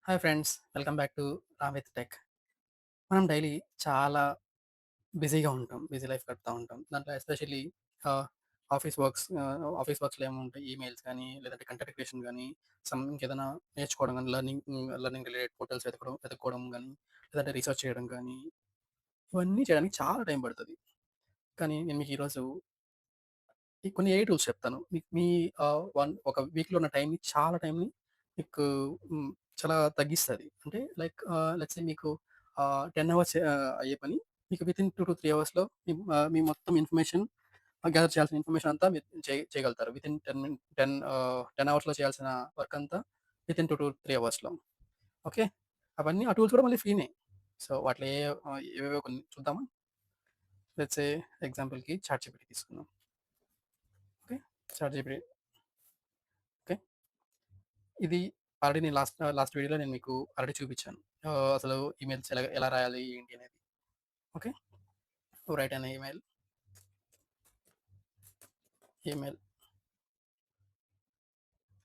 Hi friends, welcome back to Ram with tech. మనం daily చాలా బిజీగా ఉంటాం. బిజీ లైఫ్ గడుపుతా ఉంటాం. దాంట్లో ఎస్పెషల్లీ ఆహ్, ఆఫీస్ వర్క్స్‌లో ఏముంటాయి ఈమెయిల్స్ గానీ, లేదంటే కంటెంట్ క్రియేషన్ గానీ, ఇంకేదైనా నేర్చుకోవడం గానీ, లెర్నింగ్ రిలేటెడ్ పోర్టల్స్ వెతుక్కోవడం గానీ, లేదంటే రీసెర్చ్ చేయడం గానీ, ఇవన్నీ చేయడానికి చాలా టైం పడతది. కానీ నేను మీకు ఈరోజు కొన్ని ఏఐ టూల్స్ చెప్తాను. మీకు మీ ఒక వీక్‌లో ఉన్న చాలా టైంని మీకు హ్మ్, చాలా తగ్గిస్తది. అంటే లెట్స్ సే మీకు 10 అవర్స్ అయ్యే పని మీకు వితిన్ 2-3 అవర్స్‌లో మీ మొత్తం గ్యాదర్ చేయాల్సిన ఇన్ఫర్మేషన్ అంతా మీరు చేయగలుగుతారు. వితిన్ 10 అవర్స్‌లో చేయాల్సిన వర్క్ అంతా వితిన్ 2-3 అవర్స్‌లో. ఓకే. అవన్నీ ఆ టూల్స్ కూడా మళ్ళీ ఫ్రీనే. సో, వాటిలో ఏవేవో కొన్ని చూద్దామా? లెట్స్ సే ఎగ్జాంపుల్‌కి చాట్‌జీపీటీ తీసుకుందాం. ఓకే. ChatGPT okay. ఇది ఆల్రెడీ నేను లాస్ట్ వీడియోలో నేను మీకు ఆల్రెడీ చూపించాను. అసలు ఈమెయిల్స్ ఎలా ఎలా రాయాలి ఏంటి అనేది. Okay. Write an email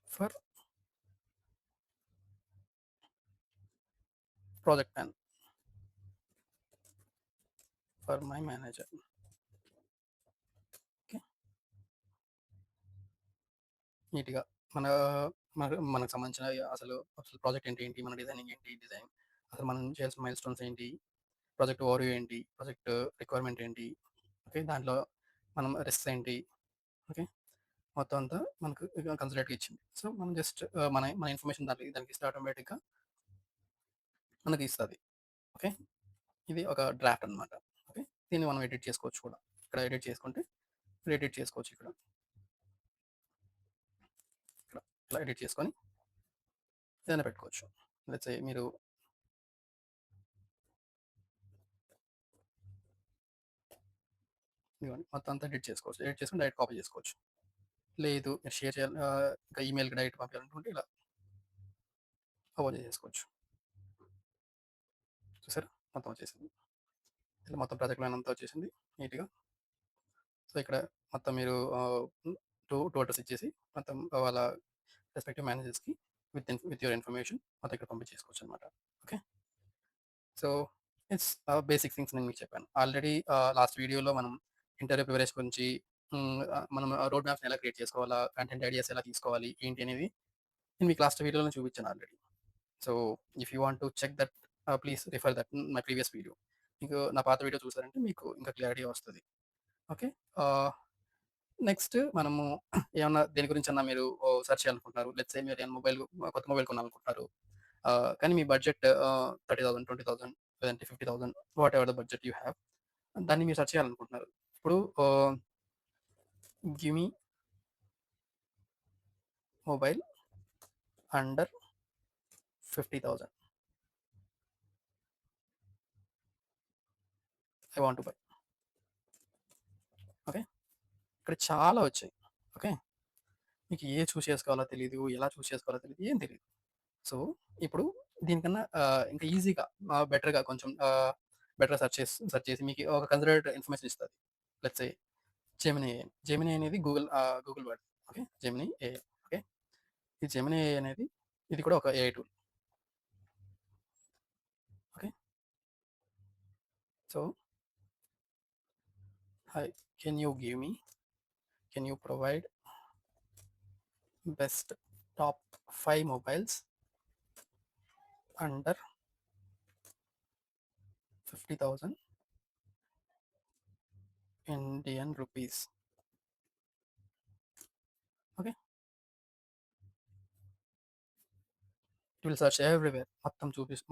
for project plan for my manager. Okay. నీట్‌గా మన మనకు సంబంధించిన అసలు ప్రాజెక్ట్ ఏంటి, ఏంటి మన డిజైనింగ్ ఏంటి, అసలు మనం చేయాల్సిన మైల్‌స్టోన్స్ ఏంటి, ప్రాజెక్ట్ ఓవర్‌వ్యూ ఏంటి, ప్రాజెక్ట్ రిక్వైర్మెంట్ ఏంటి, ఓకే. దాంట్లో మనం రిస్క్స్ ఏంటి, ఓకే. మొత్తం అంతా మనకు కన్సిడరేట్‌గా ఇచ్చింది. సో, మనం జస్ట్ మన మన ఇన్ఫర్మేషన్ దానికి ఇస్తే ఆటోమేటిక్‌గా మనకి ఇస్తది. ఓకే. ఇది ఒక డ్రాఫ్ట్ అనమాట. ఓకే. దీన్ని మనం ఎడిట్ చేసుకోవచ్చు కూడా. ఇక్కడ ఎడిట్ చేసుకుంటే ఎడిట్ చేసుకోవచ్చు ఇక్కడ. ఇక్కడ ఇట్లా ఎడిట్ చేసుకొని ఏదైనా పెట్టుకోవచ్చు. లెట్స్ సే మీరు ఇదిగోండి మొత్తం అంతా ఎడిట్ చేసుకోవచ్చు. ఎడిట్ చేసుకొని డైరెక్ట్ కాపీ చేసుకోవచ్చు. లేదు మీరు షేర్ చేయాలి ఇంకా ఈమెయిల్‌కి డైరెక్ట్ పంపించాలనుకుంటే ఇలా ఫార్వర్డ్ చేసేసుకోవచ్చు. చూసారా? మొత్తం వచ్చేసింది. ఇలా మొత్తం ప్రాజెక్ట్ ప్లాన్ అంతా వచ్చేసింది నీట్‌గా. సో, ఇక్కడ మొత్తం మీరు టూ అడ్రెస్ ఇచ్చేసి మొత్తం వాళ్ళ రెస్పెక్టివ్ మేనేజర్స్‌కి విత్ యూర్ ఇన్ఫర్మేషన్ మొత్తం ఇక్కడ పంపించేసుకోవచ్చనమాట. Okay. So, it's basic things నేను మీకు చెప్పాను. ఆల్రెడీ లాస్ట్ వీడియోలో మనం ఇంటర్వ్యూ ప్రిపరేషన్ గురించి మనం రోడ్ మ్యాప్స్‌ని ఎలా క్రియేట్ చేసుకోవాలా, కంటెంట్ ఐడియాస్ ఎలా తీసుకోవాలి, ఏంటి అనేది నేను మీకు లాస్ట్ వీడియోలో చూపించాను already. So, if you want to check that please refer that my previous video. మీకు నా పాత వీడియో చూసారంటే మీకు ఇంకా క్లారిటీ వస్తది. ఓకే. ఆహ్, నెక్స్ట్ మనము ఏమన్నా దేని గురించన్నా మీరు సెర్చ్ చేయాలనుకుంటున్నారు. లెట్స్ సే మీరు కొత్త మొబైల్ కొనాలనుకుంటున్నారు. కానీ మీ బడ్జెట్ 30,000, 20,000 లేదంటే 50,000 whatever the budget you have. దాన్ని మీరు సెర్చ్ చేయాలనుకుంటున్నారు. ఇప్పుడు give me mobile under 50,000 I want to buy. Okay. ఇక్కడ చాలా వచ్చాయి. ఓకే. మీకు చూజ్ చేసుకోవాలో తెలీదు. ఎలా చూజ్ చేసుకోవాలో తెలీదు. ఏం తెలీదు. సో, ఇప్పుడు దీనికన్నా ఇంకా ఈజీగా బెటర్‌గా కొంచెం బెటర్‌గా సెర్చ్ చేసి మీకు ఒక కన్సిడర్డ్ ఇన్ఫర్మేషన్ ఇస్తది. Let's say Gemini AI. Gemini అనేది గూగుల్ వాడిది. ఓకే. Gemini AI. ఓకే. ఈ జెమినీ ఏఐ అనేది ఇది కూడా ఒక AI tool. Okay. So, hi can you give me can you provide best top 5 mobiles under 50,000 Indian rupees. Okay. It will search everywhere.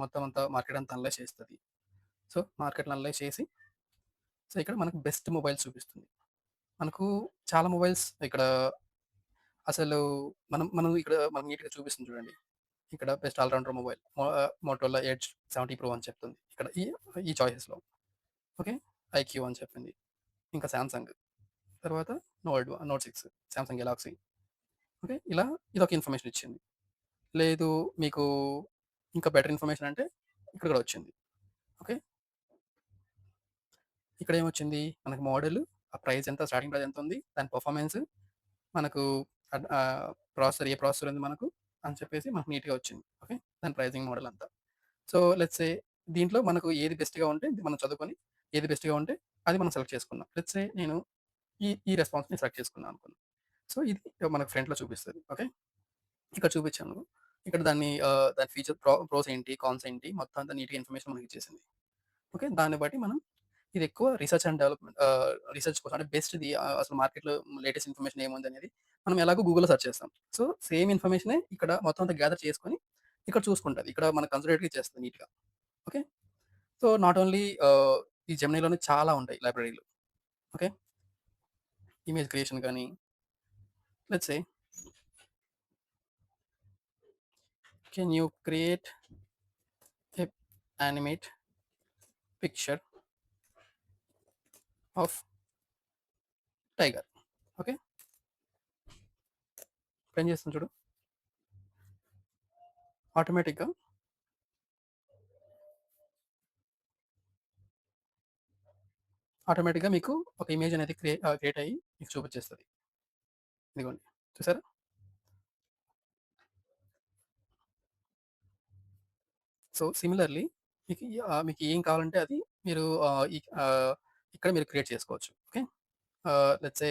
మొత్తం అంతా market అంతా analyse చేస్తది. So, మార్కెట్‌ని అనలైజ్ చేసి సో, ఇక్కడ మనకు బెస్ట్ మొబైల్స్ చూపిస్తుంది. మనకు చాలా మొబైల్స్ ఇక్కడ అసలు మనం నీట్‌గా చూపిస్తుంది చూడండి. ఇక్కడ best all rounder mobile 'Motorola edge 70 pro' అని చెప్తుంది. ఇక్కడ ఈ చాయిసెస్‌లో. ఓకే. 'ఐక్యూ' అని చెప్పింది. ఇంకా 'సామ్సంగ్' తర్వాత నోట్ 6, 'సామ్సంగ్ గెలాక్సీ'. ఓకే. ఇలా ఇదొక ఇన్ఫర్మేషన్ ఇచ్చింది. లేదు మీకు ఇంకా బెటర్ ఇన్ఫర్మేషన్ అంటే ఇక్కడ కూడా వచ్చింది. ఓకే. ఇక్కడ ఏమొచ్చింది మనకు మోడల్, ఆ ప్రైస్ ఎంత, స్టార్టింగ్ ప్రైస్ ఎంతుంది, దాని పెర్ఫార్మన్స్ మనకు ప్రాసెసర్ ఏ ప్రాసెసర్ ఉంది మనకు. అని చెప్పేసి మనకు నీట్‌గా వచ్చింది. ఓకే. దాని ప్రైజింగ్ మోడల్ అంతా. సో, లెట్స్ సే దీంట్లో మనకు ఏది బెస్ట్‌గా ఉంటే మనం చదువుకొని ఏది బెస్ట్‌గా ఉంటే అది మనం సెలెక్ట్ చేసుకుందాం. లెట్స్ సే నేను ఈ రెస్పాన్స్‌ని సెలెక్ట్ చేసుకున్నాను అనుకుందాం. సో, ఇది మనకు ఫ్రంట్‌లో చూపిస్తది. ఓకే. ఇక్కడ చూపించాను. ఇక్కడ దాని ఫీచర్ ప్రోస్ ఏంటి, కాన్స్ ఏంటి మొత్తం అంతా నీట్‌గా ఇన్ఫర్మేషన్ మనకిచ్చేసింది. ఓకే. దాన్ని బట్టి మనం ఇది ఎక్కువ రిసర్చ్ అండ్ డెవలప్‌మెంట్ రిసర్చ్ కోసం అంటే బెస్ట్‌ది అసలు మార్కెట్‌లో లేటెస్ట్ ఇన్ఫర్మేషన్ ఏముందనేది మనం ఎలాగో గూగుల్‌లో సెర్చ్ చేస్తాం. సో, సేమ్ ఇన్ఫర్మేషనే ఇక్కడ మొత్తం అంతా గ్యాదర్ చేసుకొని ఇక్కడ చూసుకుంటది. ఇక్కడ మనకు కన్సాలిడేట్‌గా ఇచ్చేస్తది నీట్‌గా. ఓకే. సో, నాట్ ఓన్లీ ఈ జెమినీలోనే చాలా ఉంటాయి లైబ్రరీలు. ఓకే. ఇమేజ్ క్రియేషన్ గాని let's say can you create a animate picture of tiger. Okay. ఇప్పుడేం చేస్తుంది చూడు. ఆటోమేటిక్‌గా, ఆటోమేటిక్‌గా మీకు ఒక ఇమేజ్ అనేది క్రియేట్ అయ్యి మీకు చూపించేస్తది. ఇదిగోండి. చూసారా? సో, సిమిలర్‌లీ మీకు ఏం కావాలంటే అది మీరు ఇక్కడ మీరు క్రియేట్ చేసుకోవచ్చు. ఓకే. లెట్స్ సే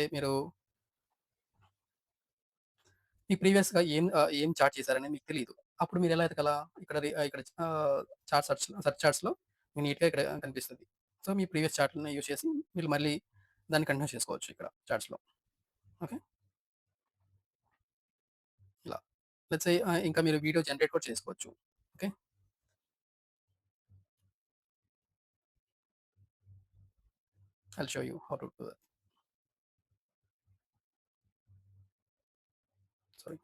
మీ ప్రీవియస్‌గా ఏం చాట్ చేశారనేది మీకు తెలీదు. అప్పుడు మీరెలా ఎతకాలా? ఇక్కడ సెర్చ్ చాట్స్‌లో మీకు నీట్‌గా ఇక్కడ కనిపిస్తది. సో, మీ ప్రీవియస్ చాట్‌లని యూజ్ చేసి మీరు మళ్ళీ దాన్ని కంటిన్యూ చేసుకోవచ్చు ఇక్కడ చాట్స్‌లో. ఓకే. ఇలా. లెట్స్ సే ఇంకా మీరు వీడియో జనరేట్ కూడా చేసుకోవచ్చు. Okay. I'll show you how to do that. Sorry.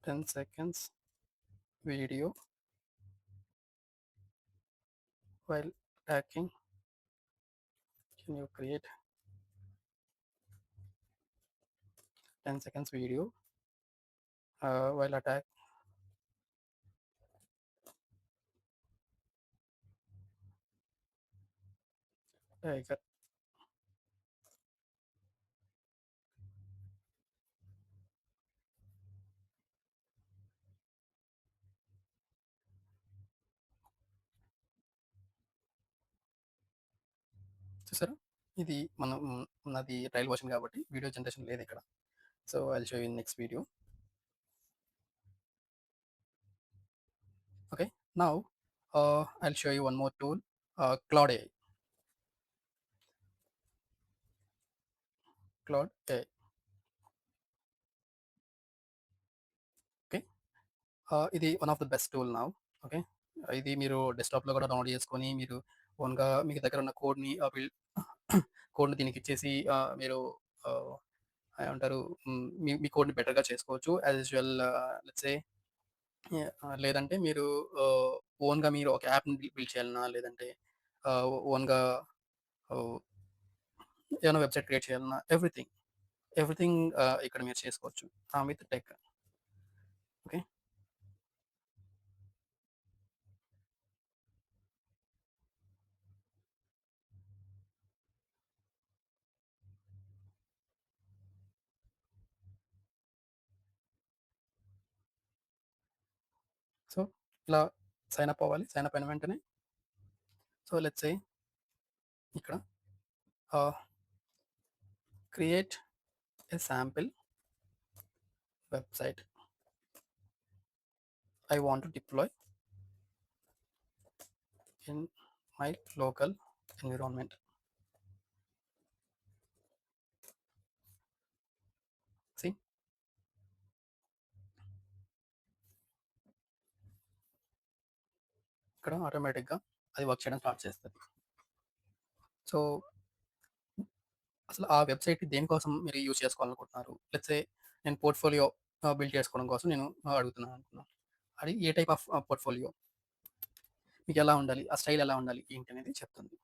10 seconds video while attacking. Can you create 10 seconds video while attack tiger? చూసారా? ఇది మనం నాది ట్రయల్ వర్షన్ కాబట్టి వీడియో జనరేషన్ లేదిక్కడ. So, I'll show you in next video. Okay. Now I'll show you one more tool Claude AI. Claude AI. Okay. ఇది one of the best tool now. Okay. ఇది మీరు డెస్క్‌టాప్‌లో కూడా download చేసుకొని మీరు ఓన్‌గా మీకు దగ్గర ఉన్న కోడ్‌ని కోడ్‌ని దీనికిచ్చేసి మీరు ఆహ్, ఏమంటారు మీ మీ కోడ్‌ని బెటర్‌గా చేసుకోవచ్చు. యాజ్ యూజువల్ లెట్స్ సే లేదంటే మీరు ఆహ్, ఓన్‌గా మీరు ఒక యాప్‌ని బిల్డ్ చేయాలన్నా, లేదంటే ఓన్‌గా ఆహ్, ఏమైనా వెబ్‌సైట్ క్రియేట్ చేయాలన్నా ఎవ్రీథింగ్ ఇక్కడ మీరు చేసుకోవచ్చు. With tech. ఓకే. సో, ఇలా సైన్ అప్ అవ్వాలి. సైన్ అప్ అయిన వెంటనే సో, లెట్స్ సే ఇక్కడ ah, create a sample website I want to deploy in my local environment. See ఇక్కడ ఆటోమేటిక్‌గా అది వర్క్ చేయడం స్టార్ట్ చేస్తది. సో, అసలు ఆ వెబ్‌సైట్‌ని దేనికోసం మీరు యూజ్ చేసుకోవాలనుకుంటున్నారు? లెట్స్ సే నేను పోర్ట్‌ఫోలియో బిల్డ్ చేసుకోవడం కోసం నేను అడుగుతున్నాను అనుకుందాం. అది ఏ టైప్ ఆఫ్ పోర్ట్‌ఫోలియో? మీకెలా ఉండాలి? ఆ స్టైల్ ఎలా ఉండాలి? ఏంటి అనేది చెప్తుంది.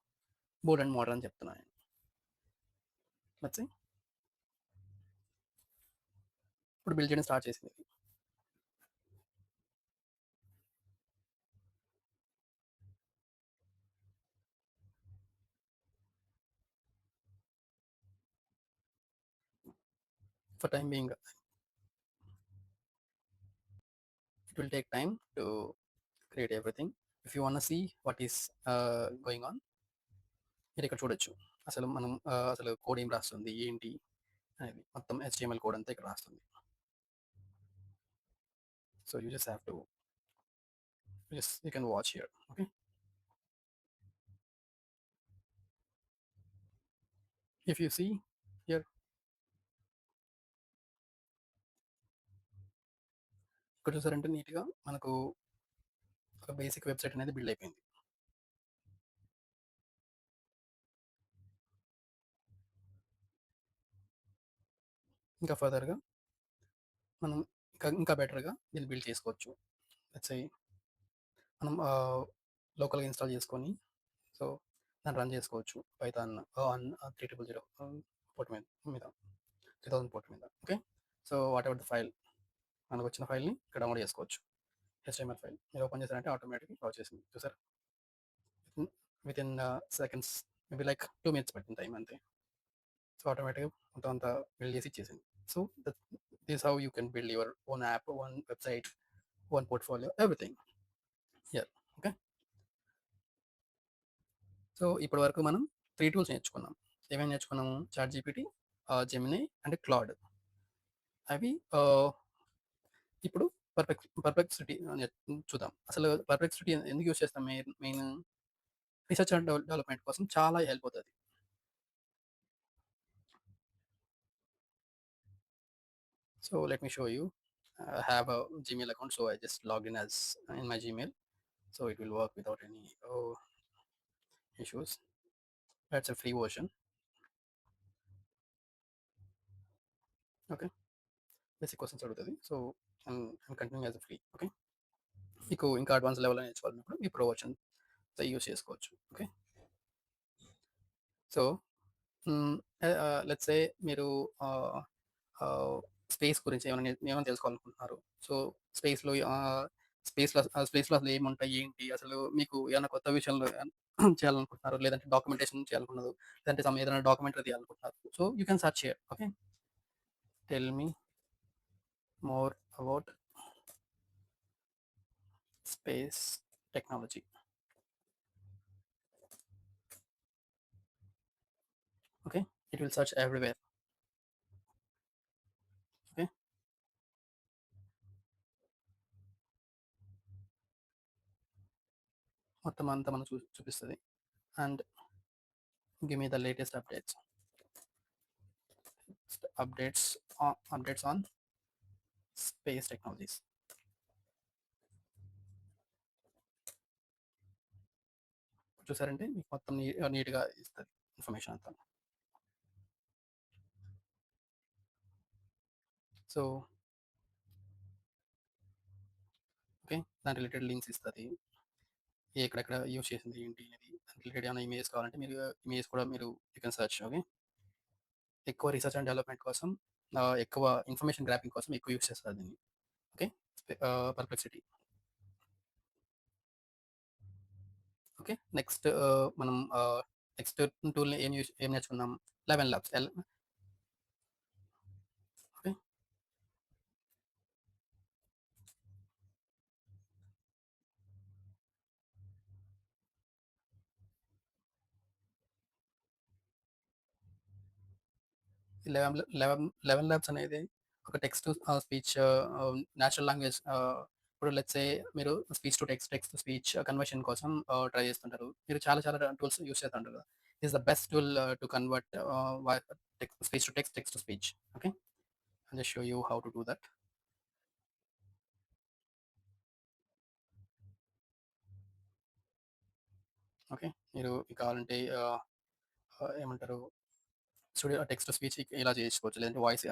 బోల్డ్ అండ్ మోడర్న్ అని చెప్తున్నా నేను. లెట్స్ సే ఇప్పుడు బిల్డ్ చేయడం స్టార్ట్ చేసింది. For time being, it will take time to create everything. If you want to see what is going on, మీరు ఇక్కడ చూడొచ్చు. అసలు మనం అసలు కోడ్ ఏం రాస్తుంది, ఏంటి అనేది మొత్తం HTML కోడ్ అంతా ఇక్కడ రాస్తుంది. So you just have to, just you can watch here. Okay, if you see here, ఇక్కడ చూసారంటే నీట్గా మనకు ఒక బేసిక్ వెబ్సైట్ అనేది బిల్డ్ అయిపోయింది. ఇంకా ఫర్దర్గా మనం ఇంకా బెటర్గా దీన్ని బిల్డ్ చేసుకోవచ్చు. లెట్స్ సే మనం లోకల్గా ఇన్స్టాల్ చేసుకొని, సో దాన్ని రన్ చేసుకోవచ్చు పైథాన్ ఆన్ 3000 పోర్ట్ మీద 3000 పోర్ట్ మీద. Okay, so what ever the file, మనకు వచ్చిన ఫైల్ని ఇక్కడ డౌన్లోడ్ చేసుకోవచ్చు. HTML ఫైల్ మీరు ఓపెన్ చేశారంటే ఆటోమేటిక్గా వచ్చేసింది. చూసారు, within seconds, maybe like 2 minutes పట్టిన టైం అంతే. సో ఆటోమేటిక్గా మొత్తం అంతా బిల్డ్ చేసి ఇచ్చేసింది. So this how you can build your own app, own website, own portfolio, everything here. Okay, so ఇప్పటి వరకు మనం 3 టూల్స్ నేర్చుకున్నాం. ఏమేమి నేర్చుకున్నాము? Chat GPT, Gemini and Claude. అవి ఇప్పుడు పర్ప్లెక్సిటీ చూద్దాం. అసలు పర్ప్లెక్సిటీ ఎందుకు యూజ్ చేస్తాం? మెయిన్ రీసెర్చ్ అండ్ డెవలప్మెంట్ కోసం చాలా హెల్ప్ అవుతుంది. So let me show you. I have a Gmail account, so I just log in as in my Gmail, so it will work without any issues. That's a free version. Okay, basic questions అడుగుతుంది. So I'm continuing as a free. Okay, మీకు ఇంకా advance లెవెల్లో నేర్చుకోవాలన్నప్పుడు ఈ pro version use చేసుకోవచ్చు. Okay, so let's say మీరు space గురించి ఏమైనా తెలుసుకోవాలనుకుంటున్నారు. సో స్పేస్లో స్పేస్లో అసలు ఏముంటాయి, ఏంటి, అసలు మీకు ఏమైనా కొత్త విషయాలు చేయాలనుకుంటున్నారు, లేదంటే డాక్యుమెంటేషన్ చేయాలనుకున్నారు, లేదంటే ఏదైనా డాక్యుమెంటరీ తీయాలనుకుంటున్నారు. So you can search here. Okay, tell me more about space technology. Okay, it will search everywhere. Okay, మొత్తం అంతా మనం చూపిస్తుంది. And give me the latest updates on space technologies. చూసారంటే మీకు మొత్తం నీట్గా ఇస్తుంది ఇన్ఫర్మేషన్ అంతా. సో ఓకే, దాని రిలేటెడ్ లింక్స్ ఇస్తుంది, ఎక్కడెక్కడ యూజ్ చేసింది ఏంటి అనేది. దాని రిలేటెడ్ ఏమైనా ఇమేజ్ కావాలంటే మీరు ఇమేజ్ కూడా మీరు యూ కెన్ సర్చ్. ఓకే, ఎక్కువ రీసెర్చ్ అండ్ డెవలప్మెంట్ కోసం, ఎక్కువ ఇన్ఫర్మేషన్ గ్రాపింగ్ కోసం ఎక్కువ యూజ్ చేస్తారు దీన్ని. Okay, Perplexity. ఓకే, నెక్స్ట్ మనం నెక్స్ట్ టూల్ని ఏం నేర్చుకున్నాం? 11 labs. ఓకే, 11 ల్యాబ్స్ అనేది ఒక text to speech natural language. ఇప్పుడు లెట్స్ సే మీరు speech to text, text to speech conversion కోసం ట్రై చేస్తుంటారు. మీరు చాలా చాలా టూల్స్ యూస్ చేస్తుంటారు కదా. Is the best tool to convert speech to text, text to speech. Okay, I just show you how to do that. Okay, మీరు కావాలంటే ఏమంటారు, స్టూడియో టెక్స్ట్ టు స్పీచ్ ఇలా చేసుకోవచ్చు, లేదంటే వాయిస్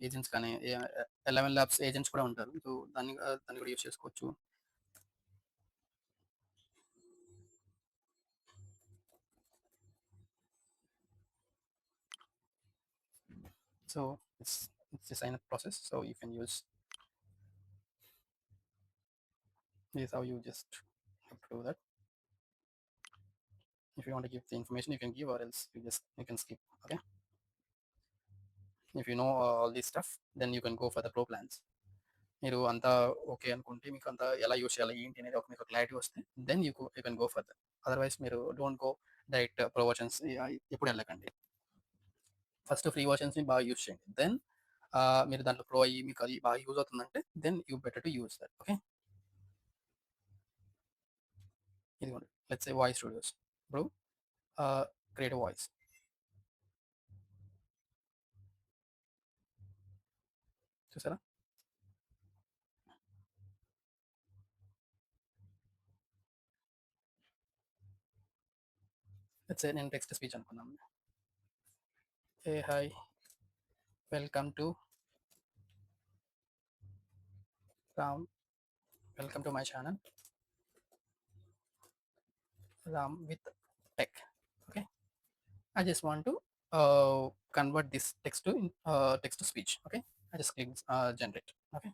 ఏజెంట్స్ కానీ 11 ల్యాబ్స్ ఏజెంట్స్ కూడా ఉంటారు. సో దాన్ని కూడా యూస్ చేసుకోవచ్చు. So it's the sign up process. So you can use this is how you just have to do that. If you want to give the information, you can give, or else you can skip. Okay. If you know all this stuff, then you can go for the pro plans. మీరు అంతా okay అనుకుంటే, మీకు అంతా ఎలా use చేయాలి, ఏంటి అనేది మీకు క్లారిటీ వస్తే, then you can go for that. Otherwise మీరు don't go direct pro versions ఎప్పుడు వెళ్ళకండి. ఫస్ట్ ఫ్రీ వర్షన్స్‌ని బాగా యూజ్ చేయండి. దెన్ మీరు దాంట్లో ప్రో అయ్యి మీకు అది బాగా యూజ్ అవుతుందంటే, then you better to use that. Okay. ఇదిగోండి. Let's say voice studios. ఇప్పుడు క్రియేట్ వాయిస్. చూసారా? లెట్స్ సే నేను టెక్స్ట్ స్పీచ్ అనుకున్నాను. Hey hi, welcome to Ram, welcome to my channel Ram with tech. Okay. I just want to convert this text to speech. Okay, I just click generate. Okay,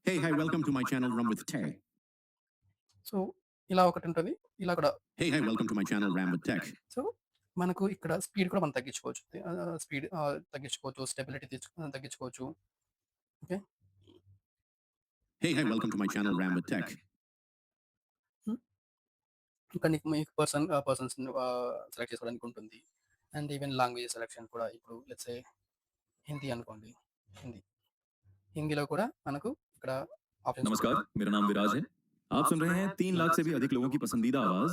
Hey, hi, welcome to my channel Rum with Tech. so ఇలా ఒకటి ఉంటుంది, ఇలా కూడా. Hey, hi, welcome to my channel Ram with Tech. So మనకు ఇక్కడ speed కూడా మనం తగ్గించుకోవచ్చు, స్పీడ్ తగ్గించుకోవచ్చు, స్టెబిలిటీ తగ్గించుకోవచ్చు. Okay. Hey, hi, welcome to my channel Ram with Tech. ఇక్కడ మీకు పర్సన్స్ సెలెక్ట్ చేసుకోవడానికి ఉంటుంది. అండ్ ఈవెన్ లాంగ్వేజ్ సెలెక్షన్ కూడా. ఇప్పుడు లెట్స్ సే హిందీ అనుకోండి, హిందీ హిందీలో కూడా మనకు ఇక్కడ ఆప్షన్స్. नमस्कार, मेरा नाम विराज है। आप सुन रहे हैं 3 लाख से भी अधिक लोगों की पसंदीदा आवाज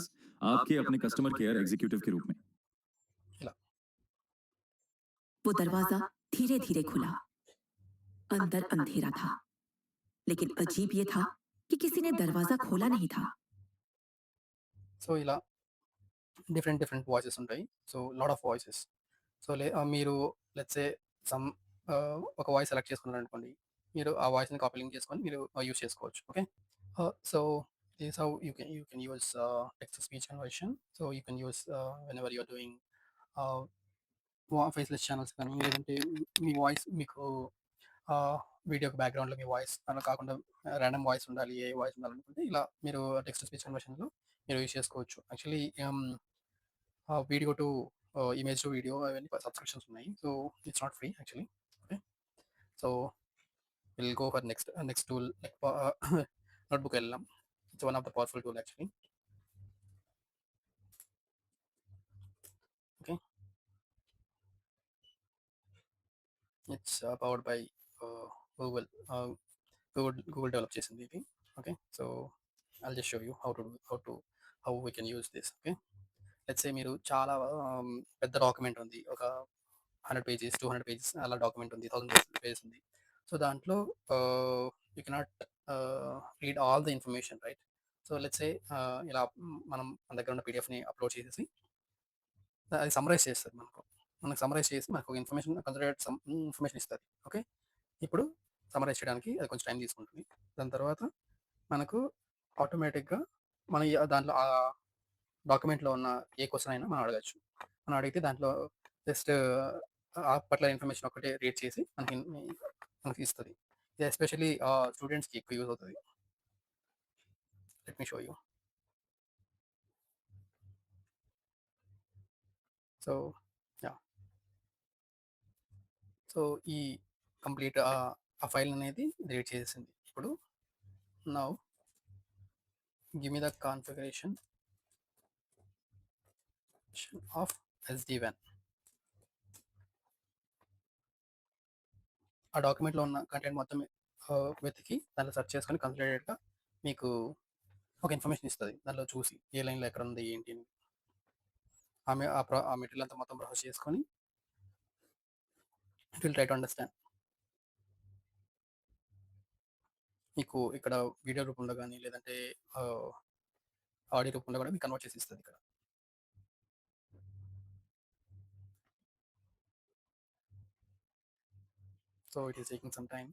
आपके अपने कस्टमर केयर एग्जीक्यूटिव के रूप में। ఇలా वो दरवाजा धीरे धीरे खुला। अंदर अंधेरा था, लेकिन अजीब ये था कि किसी ने दरवाजा खोला नहीं था। సో ఇలా డిఫరెంట్ వాయిసెస్ ఉంటాయి. So lot of voices. So మీరు లెట్స్ సే సమ్ ఒక వాయిస్ సెలెక్ట్ చేసుకున్నారనుకోండి, మీరు ఆ వాయిస్ని కాపీ లింక్ చేసుకొని మీరు యూస్ చేసుకోవచ్చు. Okay. So this how you can use text to speech conversion. So you can use whenever you're doing faceless channels కానీ, లేదంటే మీ వాయిస్ మీకు వీడియోకి బ్యాక్గ్రౌండ్లో మీ వాయిస్ అలా కాకుండా ర్యాండమ్ వాయిస్ ఉండాలి, ఏ వాయిస్ ఉండాలనుకుంటే ఇలా మీరు టెక్స్ట్ టు స్పీచ్ కన్వర్షన్లో మీరు యూస్ చేసుకోవచ్చు. Actually video to image to video అవన్నీ సబ్స్క్రిప్షన్స్ ఉన్నాయి. So it's not free actually. Okay. So will go for next tool like notebook వెళ్ళాం. It's one of the powerful tool actually. Okay. It's powered by Google. Google develop చేసింది ఇది. Okay. So I'll just show you how we can use this. Okay. Let's say మీరు చాలా పెద్ద document ఉంది, ఒక 100 pages 200 pages అలా document ఉంది, 1000 pages ఉంది. సో దాంట్లో you cannot read all the information, right? So let's సే ఇలా మన దగ్గర ఉన్న పీడిఎఫ్ని అప్లోడ్ చేసేసి అది సమ్మరైజ్ చేస్తుంది. మనకు సమ్మరైజ్ చేసి మనకు ఒక కన్సిడర్డ్ ఇన్ఫర్మేషన్ ఇస్తుంది. ఓకే. ఇప్పుడు సమ్మరైజ్ చేయడానికి అది కొంచెం టైం తీసుకుంటుంది. దాని తర్వాత మనకు ఆటోమేటిక్గా మన దాంట్లో ఆ డాక్యుమెంట్లో ఉన్న ఏ క్వశ్చన్ అయినా మనం అడగచ్చు. మనం అడిగితే దాంట్లో జస్ట్ ఆ పర్టికులర్ ఇన్ఫర్మేషన్ ఒకటే రీడ్ చేసి మనకి ఇస్తుంది. ఇది ఎస్పెషల్లీ స్టూడెంట్స్కి ఎక్కువ యూజ్ అవుతుంది. Let me show you. So yeah, so ఈ కంప్లీట్ ఆ ఫైల్ అనేది రీడ్ చేసేసింది. ఇప్పుడు now give me the configuration of SD-WAN. ఆ డాక్యుమెంట్లో ఉన్న కంటెంట్ మొత్తం వెతికి దాంట్లో సెర్చ్ చేసుకొని కన్సిడరేట్గా మీకు ఒక ఇన్ఫర్మేషన్ ఇస్తుంది. దాంట్లో చూసి ఏ లైన్లో ఎక్కడ ఉంది ఏంటి అని ఆ మెటీరియల్ అంతా మొత్తం ప్రాసెస్ చేసుకొని it will try to understand. మీకు ఇక్కడ వీడియో రూపంలో కానీ, లేదంటే ఆడియో రూపంలో కూడా మీకు కన్వర్ట్ చేసి ఇస్తుంది ఇక్కడ. So it is taking some time.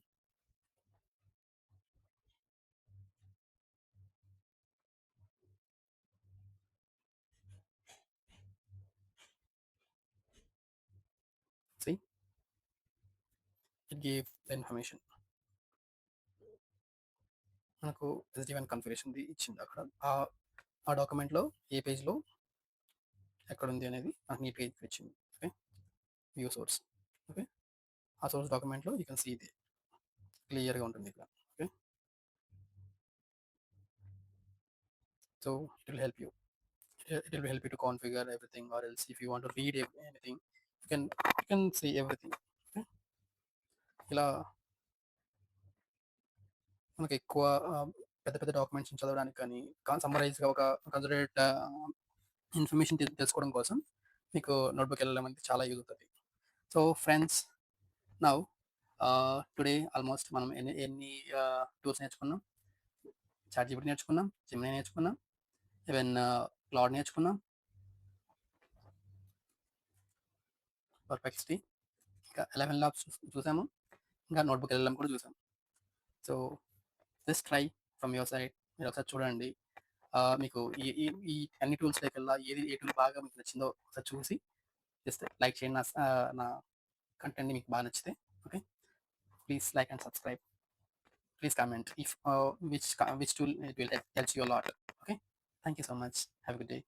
See, it gave the information. మనకు SD-WAN కాన్ఫిగరేషన్ ఇచ్చింది అక్కడ. ఆ డాక్యుమెంట్లో ఏ పేజ్లో ఎక్కడ ఉంది అనేది నాకు నీట్గా ఇచ్చింది. ఓకే. View source. ఓకే. ఆ సోర్స్ డాక్యుమెంట్లో యూ కెన్ సీ ఇది క్లియర్గా ఉంటుంది ఇక్కడ. Okay, so it will help you. It will help you to configure everything, or else if you want to read anything, you can see everything. Okay, ఇలా మనకి ఎక్కువ పెద్ద పెద్ద డాక్యుమెంట్స్ చదవడానికి కానీ సమ్మరైజ్గా ఒక కన్సిడరేట్ ఇన్ఫర్మేషన్ తెలుసుకోవడం కోసం మీకు నోట్బుక్ వెళ్ళడం అనేది చాలా యూజ్ అవుతుంది. So friends, now today almost మనం ఎన్ని టూల్స్ నేర్చుకున్నాం. చాట్ జీపీటీ నేర్చుకున్నాం, జెమినీ నేర్చుకున్నాం, ఈవెన్ క్లౌడ్ నేర్చుకున్నాం, పర్ప్లెక్సిటీ, ఇంకా 11 ల్యాబ్స్ చూసాము, ఇంకా నోట్బుక్ వెళ్ళడం కూడా చూసాం. So just try from your side. మీరు ఒకసారి చూడండి, మీకు ఈ ఈ ఈ అన్ని టూల్స్ దగ్గర ఏ టూల్ బాగా మీకు నచ్చిందో ఒకసారి చూసి జస్ట్ లైక్ చేయండి. నా కంటెంట్ని మీకు బాగా నచ్చితే. Okay, please like and subscribe. Please comment if which tool it will help you a lot. Okay, thank you so much. Have a good day.